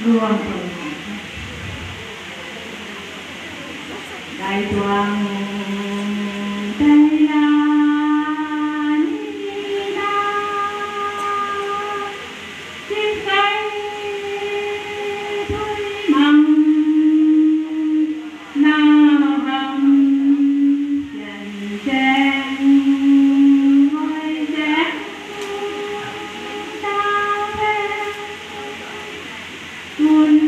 luôn đại toàn tây la ni na chim cánh thôi măng nam vang chèn chèn ngồi chén ta về tuôn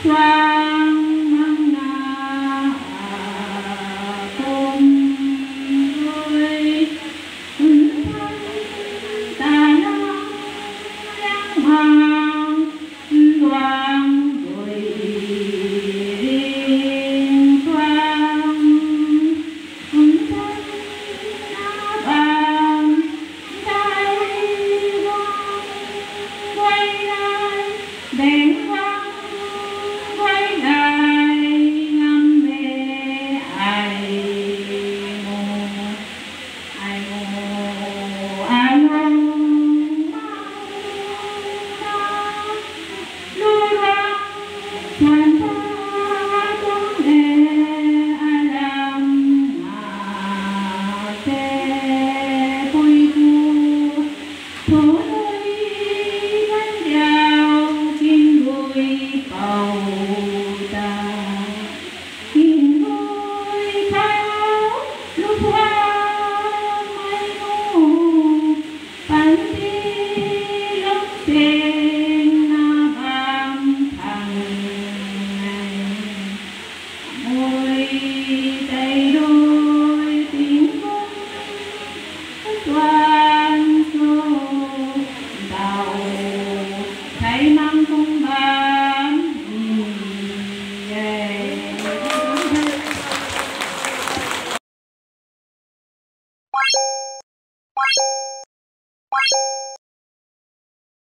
Quang Măng Na Tôn Đôi Ta Long Yang Hoàng Loan Đôi Riêng Quang Bàn Đại Quang quay lại đèn quang quay lại ngắm mê ai ngô ai ngô ai ngô lưu loa tràn ra trong đề ai làm mà thế vui vui thổ nơi gánh đèo kim bụi bầu ta kim bụi tháo lúc hoa mây mù bắn đi lúc trên na vàng thằng này môi tay đôi tiếng cung toàn số đào thấy măng cung bán về